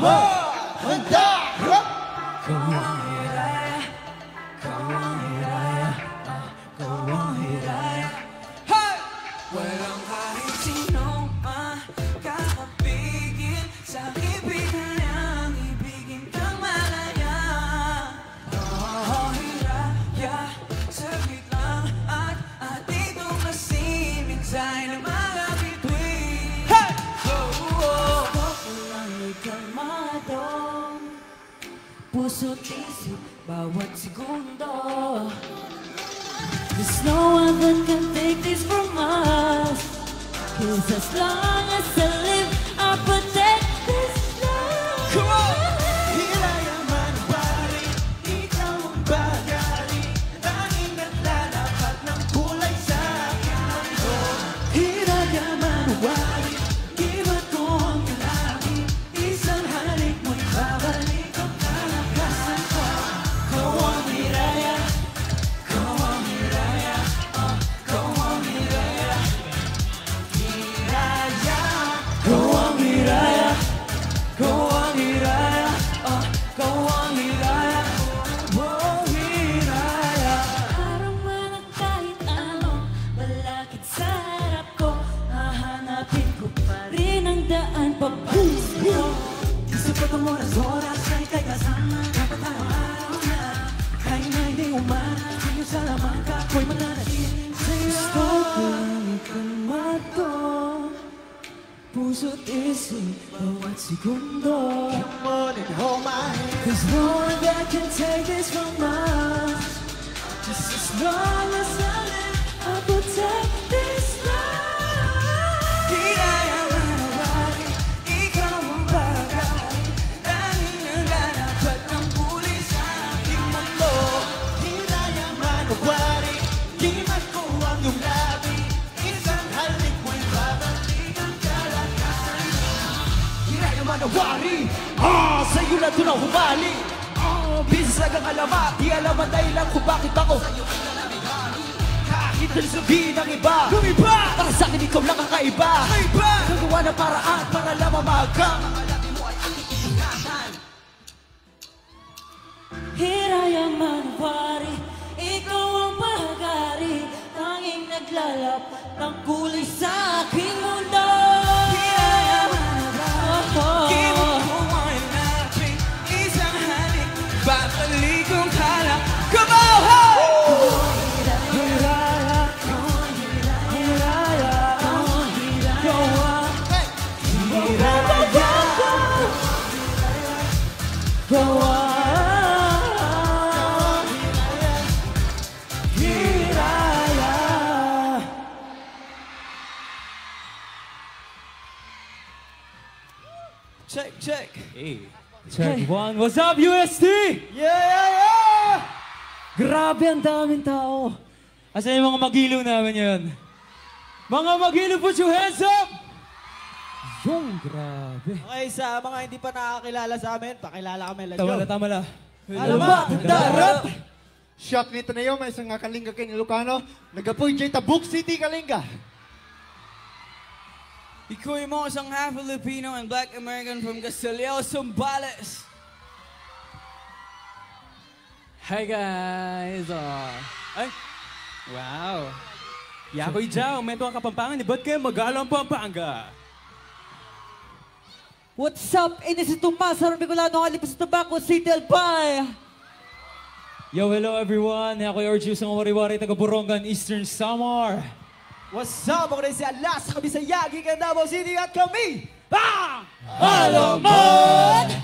Handa! Kawang hiraya, kawang hiraya, kawang hiraya. Hey! Walang kahit sinong makakapigil sa ibigin niyang ibigin kang malaya. Hiraya, saglit lang at dito kasi minsan na mga bituin. Hey! Walang kalmado, puso't isip bawat segundo. There's no one that can take this from us. 'Cause as long as I live, I'll protect this love. Come on! Hiraya man pari, ikaw ang bagari, tanging naglalapat ng kulay sa aking mundo. Hiraya man wari, iba't ko ang lalaki, isang halik mo'y babalik ang kalakasan ko. Kawang hiraya, kawang hiraya, kawang hiraya. Hiraya, kawang hiraya, kawang hiraya, kawang hiraya, oh hiraya. Parang man ang kahit anong malakit sa harap ko, hahanapin ko pa rin ang daan pabalik sa'yo. Isip ko itong oras ay kay kasama, dapat araw-araw na. Kahit na hindi umana, sa'yo sa lamang ka, ako'y mananatiling sa'yo. Gusto ko lang ikalmado, puso't isip bawat segundo. Come on and hold my hand, 'cause no one that can take this from us. Just as long as I live, I'll protect this love. Hiraya man wari, ikaw ang bagay, tanging naglalapat ng kulay sa aking mundo. Hiraya man wari, di magkuha ang iyong labi, isang halik mo'y babalik ang kalakasan mo. Hiraya man wari, sa'yo na ito na humali. Bisag ang alamat, di alam ang dahilan kung bakit ako sa'yo ka na nabigani. Kahit na sabihin ng iba, para sa'kin ikaw lang ang kaiba. Gagawa ng paraan para lang mamagang ang alabi mo ay aking iingatan. Hiraya man wari, ikaw ang bahagari, tanging naglalapat ng kulay sa aking mundo. Hiraya man wari, ibig ko ay napin, isang halik, babalik kong kala. Come on! Hiraya, hiraya, check, check. Hey, check one. What's up, UST? Yeah! Grabe, ang daming tao. Asan yung mga magiliw namin yun? Mga magiliw, put your hands up! Yung, grabe. Okay, sa mga hindi pa nakakilala sa amin, pakilala kami. Let's go. Tama na. Alamat, darap! Shock nito na yun, may isang nga Kalinga kay Ilocano. Nagapoy dyan, Tabuk City, Kalinga. Iko'y mo isang half Filipino and Black American from Castillejo, Zambales. Hi guys! Ay! Wow! Yakoy dyan, mento ang Kapampangan. Ba't kayo magalang Pampanga? What's up? Ini si Tomas, Harun Bicolano, Alipas Tabaco, City Albay. Yo, hello everyone. Ako'y Orjus ng Wari-Wari, taga Borongan, Eastern Samar. What's up? Ako rin si Alas, kami sa Yagi, Davao City at kami! Alamat!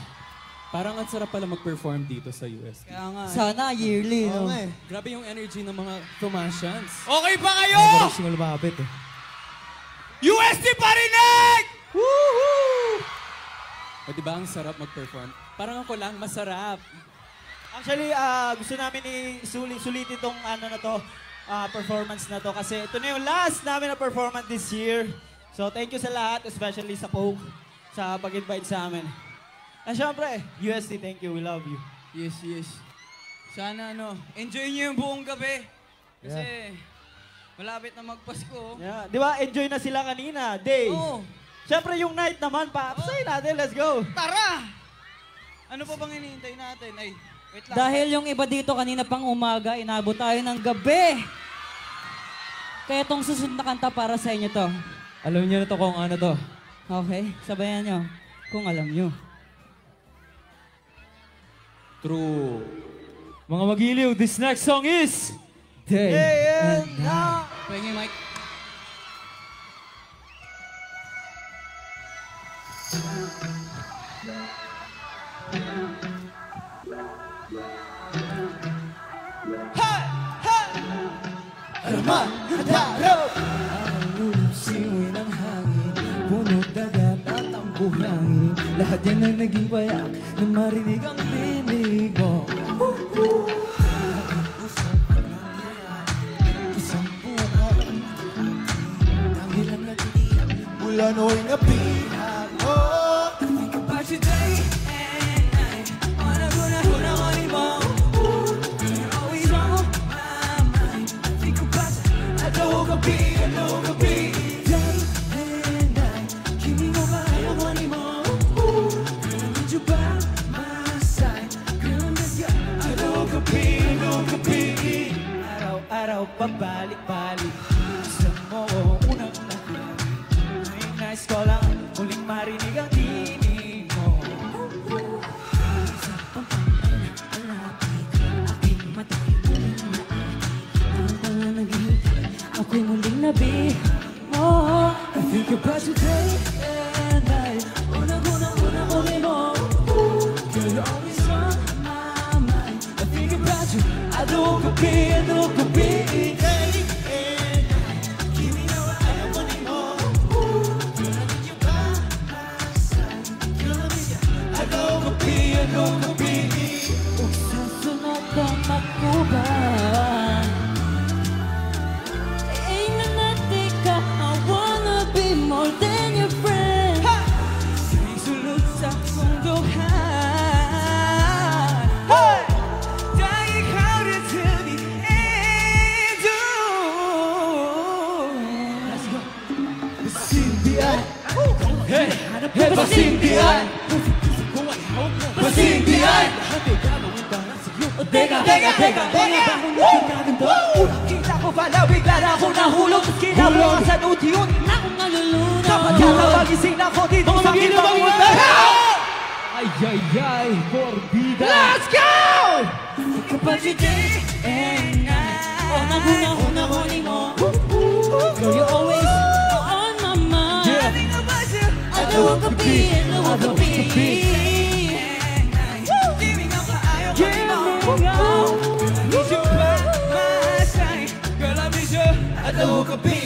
Parang ang sarap pala mag-perform dito sa US. Kaya nga. Sana yearly, no? Grabe yung energy ng mga Tomasians. Okay ba kayo? Parang siya lumapit eh. UST parinig! Woohoo! O diba ang sarap mag-perform? Parang ako lang, masarap. Actually, gusto namin sulitin tong performance na to kasi ito na yung last namin na performance this year. So thank you sa lahat, especially sa Pogue, sa pag-invite sa amin. At syempre, UST, thank you. We love you. Yes, yes. Sana enjoy niyo yung buong gabi. Kasi malapit na magpasko. Yeah. Di ba, enjoy na sila kanina, day. Oo. Syempre yung night naman, pa. Say natin, let's go. Tara! Ano pa bang hinihintay natin? Ay, wait lang. Dahil yung iba dito kanina pang umaga, inabot tayo ng gabi. Kaya tong susunod na kanta para sa inyo to. Alam niyo na to kung ano to. Okay? Sabayan nyo. Kung alam nyo. True. Mga magiliw, this next song is... Day and Night. Pwede mic. Araman, hadaraw ang lulusiwin ng hangin, puno dagat at ang buhangin. Lahat yan ay naging payak na marinig ang tinig mo. Isang buhay, tangilan na tiniyak mula no'y napihan mo. Think about your day and night, unang-unang money mo. You're always on my mind. Think about gabi, day and night. Kimi mo ba ang money mo? Girl, I need you by my side. Girl, I miss you. Gabi. Araw-araw pabalik-balik. Gusto mo unang lahat. Ngayong nais ko lang muling marinig ang tinig mo. Sa pampangin, malapit, aking mata, muling naakit. Ako'y muling nabihag mo. I think about you day and night. Unang-unang uli mo. Girl, you're always on my mind. I think about you. I know gabi. Day and night. Kimi na ang money mo. Girl, I need you by my side. Girl, I miss you. I know gabi. Kung susunod ang magkuban, More than your friend. sa'y sulot sa sundukan. Dahil ikaw rin till the end. Let's go. Pasindihan. Hey, pasindihan. Pasindihan. Teka. Kita ko pala, bigla na ako nahulog. Kinabukasan uti-unti Na akong nalulunod. kapag katawagising ako dito sa kitang mundo. Ay, Forbida. Let's go! Kapag you day and night. Unang-unang huli mo. Girl, you're always on my mind. I think about you. Adawang gabi. Giving up ka ayaw ko rin ako. Need you by my side. Girl, I miss you. Hello, kapi.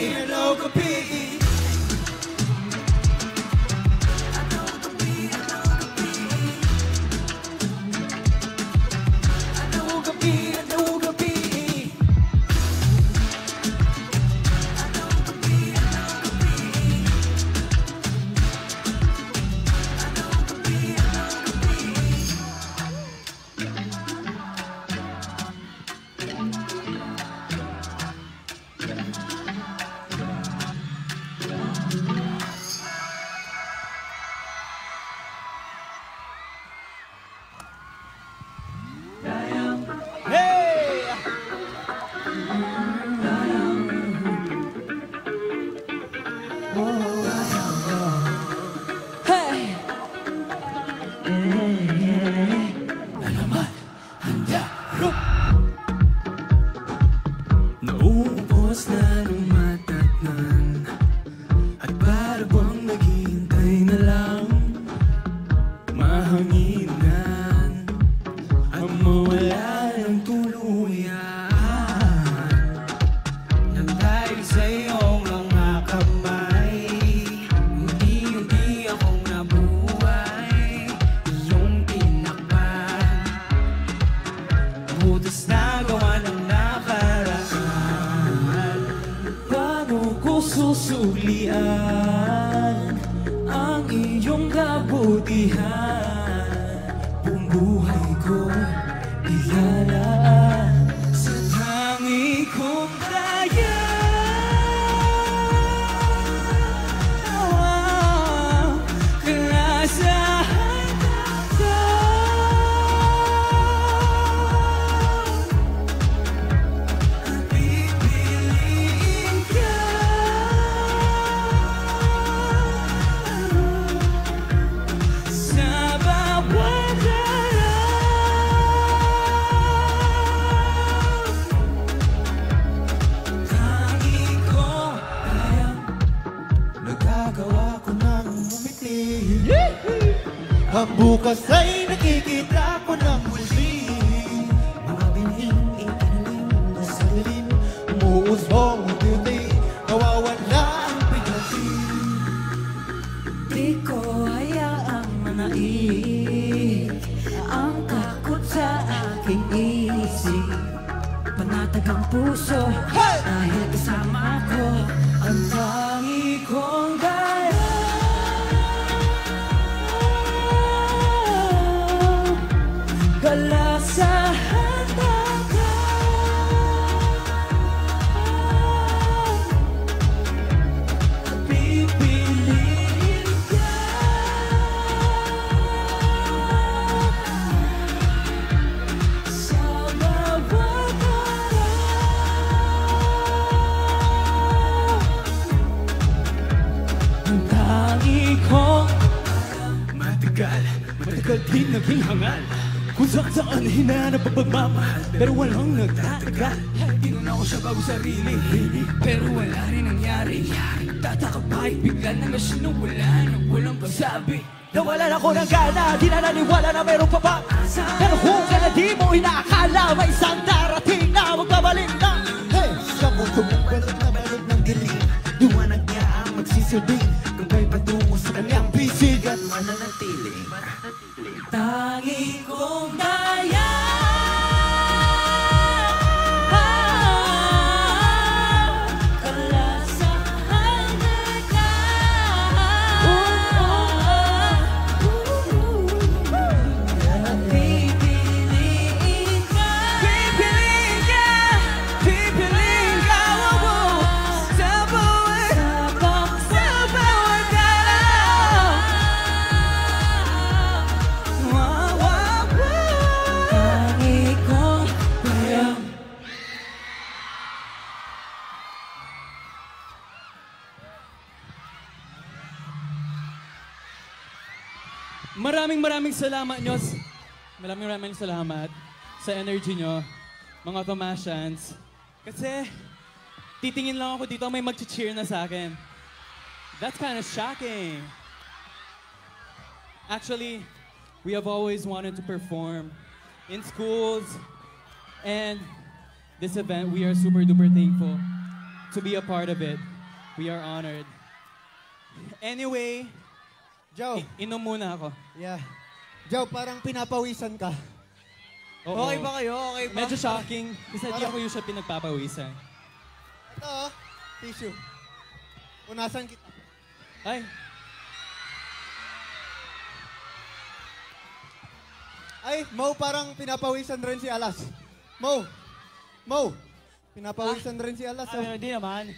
Nauubos na lumatatnan at para bang naghihintay na lang mahanginan ang mawala ng tuluyan. Nang dahil sa iyong mga kamay, hindi akong nabuhay. Iyong tinakpan, butas na gawa ng nakaraan. Paano ko susulian ang iyong kabutihan? Buong buhay ko iyalaan sa tangi kong daya. Kalasahan ka Bukas ay nakikita ko ng muli. Mga binhing itinalim na sa dilim, umuusbong ang beauty, nawawala ang pinati. Di ko hayaang manaig ang takot sa aking isip. Panatag ang puso dahil kasama ko ang tangi kong daya. Gala sa hatagan, pipiliin ka sa bawat araw. Ang tangi kong Matagal din naging hangal. Kung saan hinanap ang pagmamahal, pero walang nagtatagal. Inunaw ko siya bago sarili, pero wala rin nangyari. Tataka ba'y bigla na sinuwala, walang pasabi. Nawalan ako ng gana, di na naniwala na mayroong pag-asa. Pero kung ka na di mo inaakala, may isang darating na magbabalik na. Hey! Sa mundo mong balot na balot ng dilim, liwanag niya ang magsisilbing, gabay patungo sa kanyang bisig at mananatili. tangi kong daya. Gala sa hatagan, pipiliin ka. Pipiliin ka, pipiliin ka, sa bawat araw. Tangi kong daya. Maraming salamat nyo. Maraming salamat sa energy nyo, mga Tomasians. Kasi, titingin lang ako dito, may mag-cheer na sa akin. That's kind of shocking. Actually, we have always wanted to perform in schools, and this event, we are super duper thankful to be a part of it. We are honored. Anyway, Joe, inom muna ako. yeah. Joe, parang pinapawisan ka. Oo. Okay ba kayo? Okay ba? Medyo shocking kasi di ako usually pinagpapawisan. Ito, tissue. Punasan kita. Ay, Ay, Mo, parang pinapawisan rin si Alas. Mo, pinapawisan rin si Alas. Oh. Hindi naman.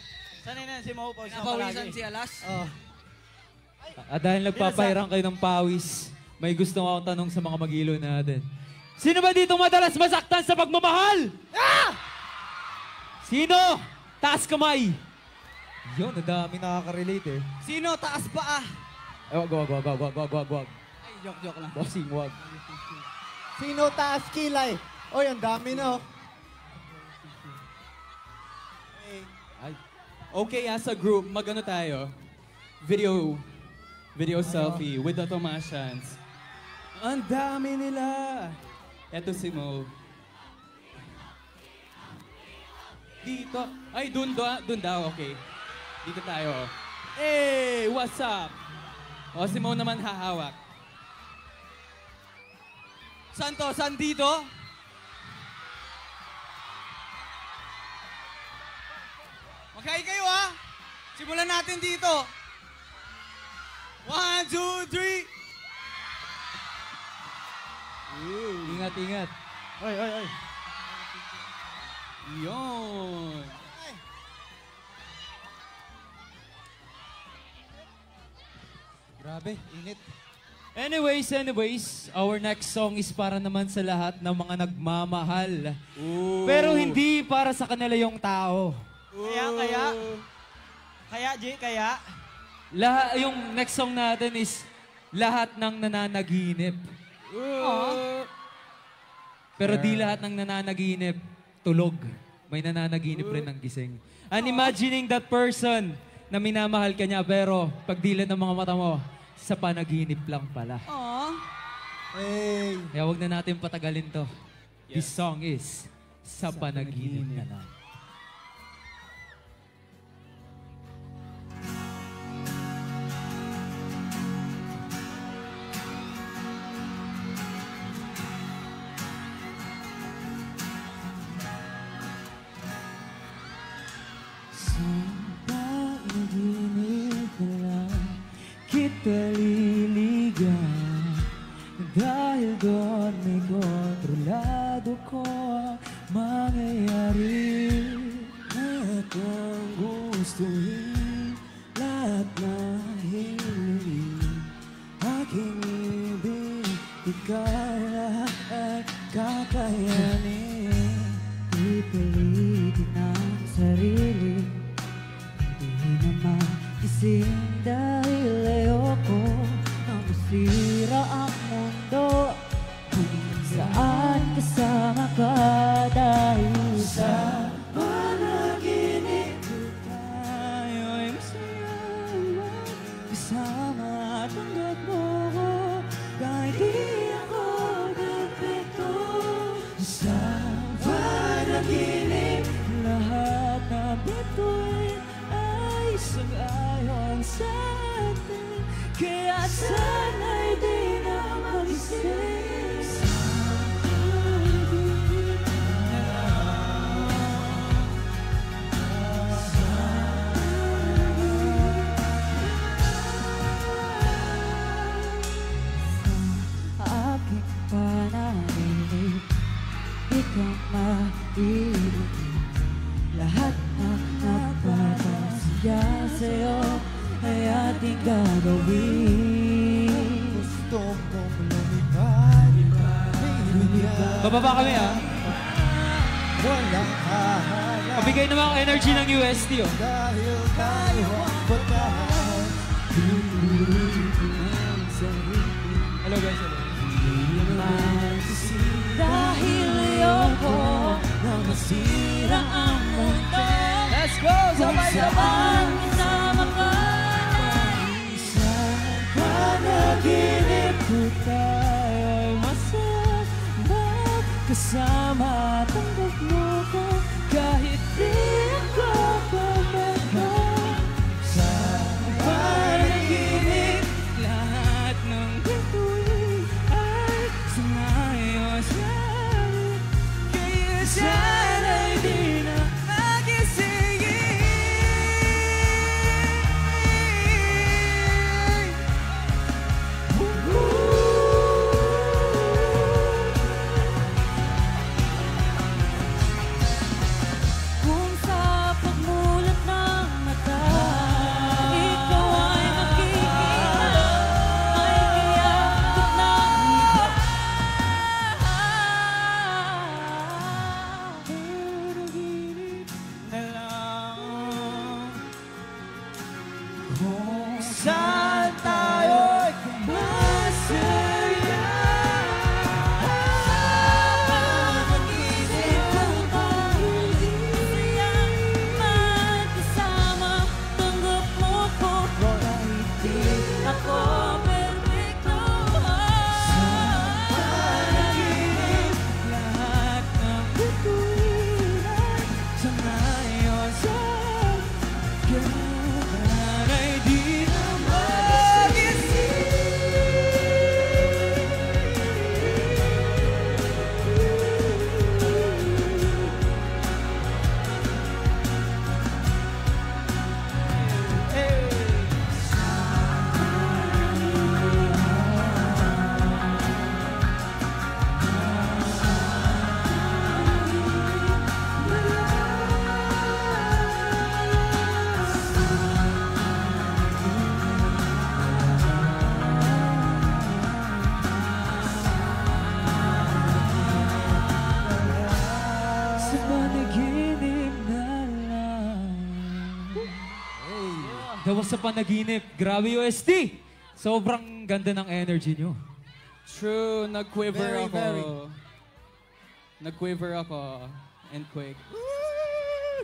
Sanay na si Mo, pawisan si Alas. Oh. dahil nagpapahirang kayo ng pawis, may gusto akong tanong sa mga magilo natin. Sino ba dito madalas masaktan sa pagmamahal? Sino? Taas kamay. Yun, nadami nakaka-relate eh. Sino? Taas pa ah. Wag. Ay, joke lang. Bossing, wag. Sino taas kilay? Oy, ang dami na. Oh. Ay. Okay, as a group, magano tayo? Video selfie with the Tomasians. Ang dami nila. Eto si Mo. Dito. Ay, dun daw. Okay. Dito tayo. Hey, what's up? O, si Mo naman hahawak. Saan to? Saan dito? Magkaya kayo ha? Simulan natin dito. 1, 2, 3. Ingat. Ay. Yon. Grabe, init. Anyways, our next song is para naman sa lahat ng mga nagmamahal. Pero hindi para sa kanila yung tao. Kaya? Yung next song natin is lahat ng nananaginip. Pero di lahat ng nananaginip tulog. May nananaginip rin ng gising. And imagining that person na minamahal ka niya pero pagdilat ng mga mata mo, sa panaginip lang pala. Aww. Hey! Kaya wag na natin patagalin to. This song is Sa Panaginip na Lang. Sa panaginip na lang kita liligawan, dahil doon may kontrolado ko ang mangyayari. Lahat ng gustuhin, lahat na hinihin, aking ibig, ikaw lahat ay kakayanin. Pipilitin ang sarili, hindi naman ising dahil ayoko na masira ang mundo. Saan kasama ka dahil sa panaginip ko tayo'y masaya kasama at tanggap mo ko kahit di ako perfecto. Sa panaginip lahat ng bituin ay sang-ayon sa atin, kaya sana'y di na mag-isip. Panaginip, di ka maiibig. Lahat ng nagpapasaya sa'yo ay ating gagawin. Gusto kong lumipad, Bababa kami ah. walang hahala. Pabigay naman ang energy ng UST oh. Dahil tayo ang patay. Hello guys, hello. Dahil ayoko na masira ang mundo. Let's go! Sabay-sabay kasama ka. Sa panaginip ko tayo'y masaya kasama at tanggap mo ko kahit di ako perfecto. Sa panaginip lahat ng bituin ay sumayo sa akin, kaya sana'y di na Kung sa pagmulat ng mata, ikaw ay makikita, ay kayakot ng iba. panaginip na lang. Kung saan tayo'y masaya. Pag-isip ko tayo'y masayang magkasama, tanggap mo ko kahit di ako perfecto. Panaginip lahat ng bituin ay sangayon sa akin, sana'y di na sa panaginip na lang. That was Sa Panaginip. Grabe UST! Sobrang ganda ng energy nyo. True, nag-quiver Very, ako. very. Nag-quiver ako and quick.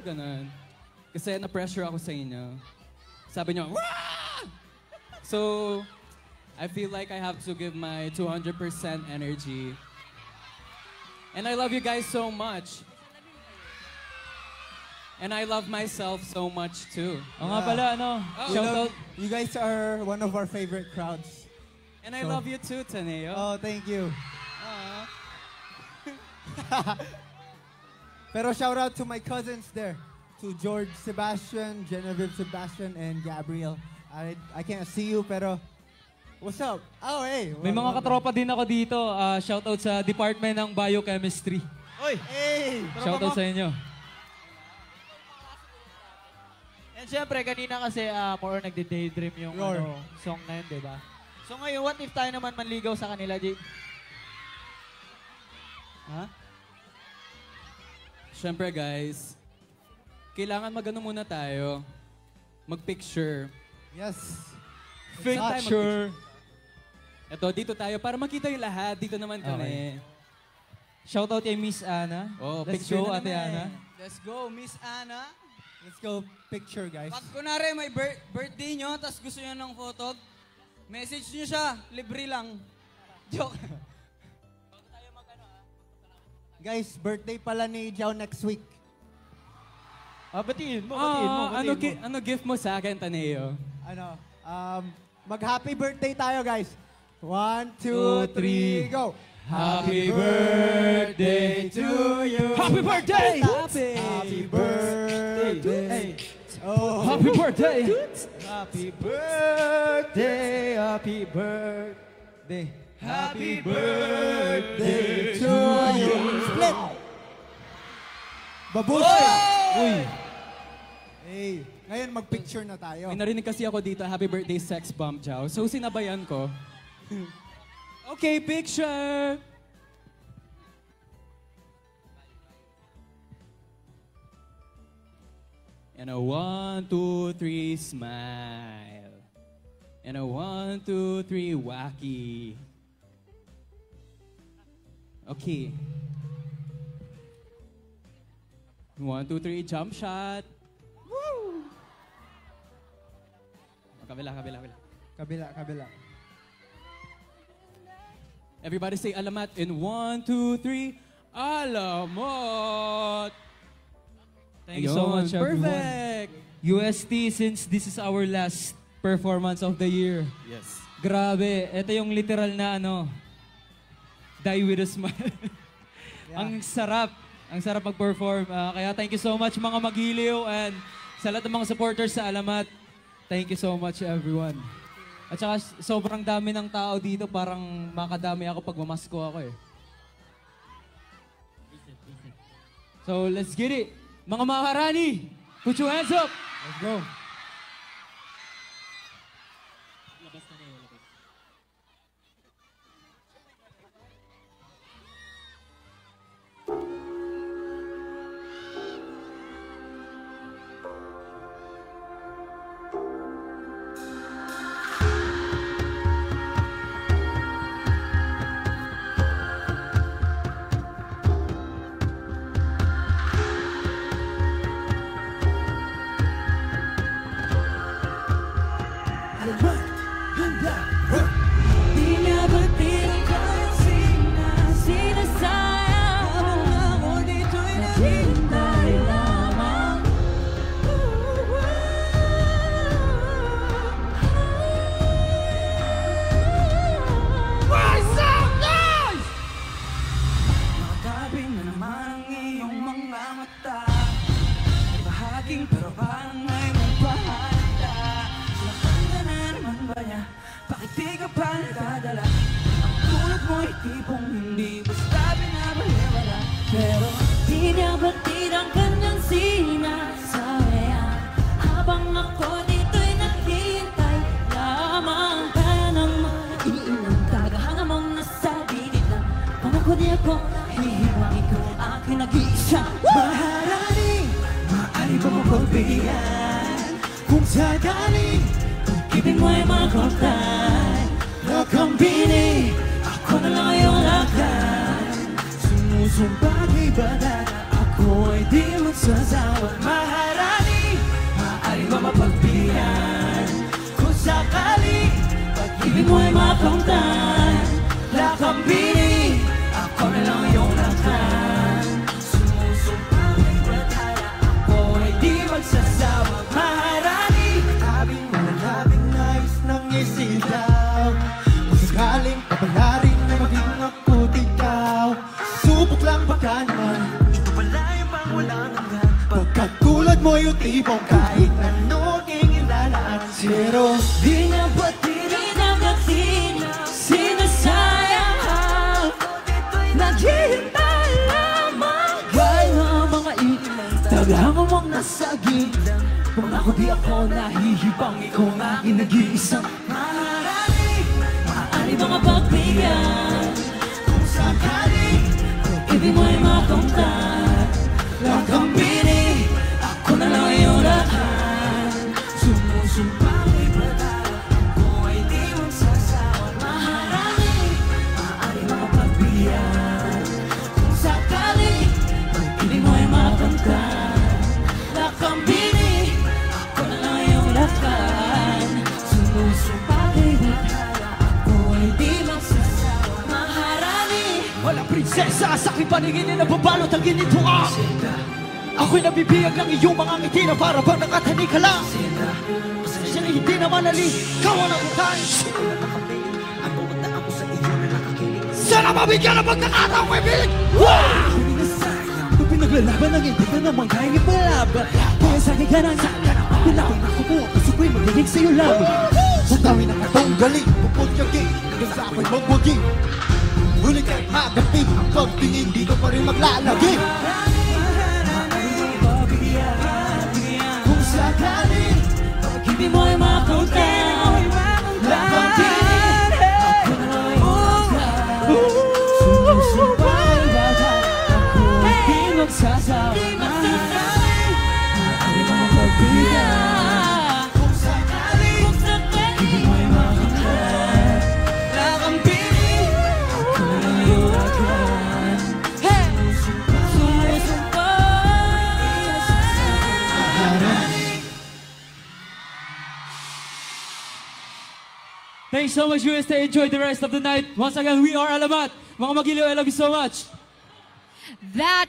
Ganun. Kasi na-pressure ako sa inyo. Sabi nyo, "Wah!" So, I feel like I have to give my 200% energy. And I love you guys so much. And I love myself so much too. O nga pala, ano, shoutout. You guys are one of our favorite crowds. And I love you too, Taneo. Oh, thank you. Pero shout out to my cousins there. To George Sebastian, Genevieve Sebastian, and Gabriel. I can't see you, pero what's up? Oh, hey. May mga katropa din ako dito. Shoutout sa Department ng Biochemistry. Oy! Hey! Shoutout sa inyo. And syempre, kanina kasi more nagde-daydream yung Roar. song na yun, di ba? So ngayon, what if tayo naman manligaw sa kanila, Jake? Ha? Syempre guys, kailangan magano muna tayo. Mag-picture. Yes. Picture. Ito, dito tayo para makita yung lahat. Dito naman kami. Shoutout kay Miss Ana. Oh, Let's picture go, na Ate naman. Ana. Let's go, Miss Ana. Let's go picture, guys. Pag kunwari may birthday nyo, tapos gusto nyo ng photo, message nyo siya, libre lang. Joke. Guys, birthday pala ni Jao next week. Batiin mo, Ano gift mo sa akin, Taneo? Mag-happy birthday tayo, guys. 1, 2, 3, go! Happy birthday to you. Happy birthday! Happy birthday! Oh, Happy birthday! Happy birthday! Happy birthday! happy birthday to you! Split! Babush! Uy! Hey, ngayon mag-picture na tayo. May narinig kasi ako dito, happy birthday sex bomb, Jao. So sinabayan ko. Okay, picture! And a 1, 2, 3, smile. And a 1, 2, 3, wacky. Okay. 1, 2, 3, jump shot. Woo! Kabila. Kabila. Everybody say alamat in 1, 2, 3. Alamat! Thank you so much, everyone. Perfect! UST, since this is our last performance of the year. Yes. Grabe, ito yung literal na die with a smile. Yeah. Ang sarap mag-perform. Kaya thank you so much mga Magiliw and sa lahat ng mga supporters sa Alamat. Thank you so much everyone. At saka sobrang dami ng tao dito, parang makadami ako pag mamasko ako eh. So let's get it. Mga maharani, put your hands up. Let's go. Kung sakaling pag-ibig mo'y makotan na kambini, ako na lang iyong lakad. Sumusumpa kay bata na ako ay di magsasawa. Maharani, maaari ba mapagpilian? Kung sakaling pag-ibig mo'y makotan mo yung tipong kahit ano king ilalaan. Pero Di na ba't sinasayang naghihintay lamang gaya mga ilang tagang mong nasa gitlang. Kung ako di ako nahihibang, ikaw ang aking nag-iisang maaari mga pagbigyan. Kung sakali ibig mo'y makamtan, lakambini ako na lang iyong lahat. Sumusumpang ipadala ako ay di magsasawa. Maaari mga pagbigyan. Kung sakali ibig mo'y makamtan, lakambini ako na lang iyong lahat. Sumusumpang ipadala ako ay di magsasawa. Maharani Walang prinsesa sa aking paningin na nababalot ang ginito ako'y nabibiyag ng iyong mga ngiti na para bang nakatani ka lang. Pasensya na hindi naman ikaw ang nakutay. Sana mabigyan ng pagkakataong kaibigan! Kung pinaglalaban ng hindi ka naman kayang ipalaban, kaya sa akin ka nang pinakong ako po, gusto ko'y magiging sa'yo lamang. sa dami ng katong galing, pupunyagi, hanggang sa ako'y magwagi. Huli kay hagating, ang pagtingin dito pa rin maglalagi. Kung sakali pag-ibig mo'y makamtan, lakambini ako na lang iyong lahat. Sumusumpay bagat ako ay di magsasawa. Maaari mga pagbigyan. Kung sakali ibig mo'y makamtan, lakambini ako na lang iyong lahat. Sumusumpay. Thanks so much, UST. Enjoy the rest of the night. Once again, we are Alamat. Mga Magiliw, I love you so much. That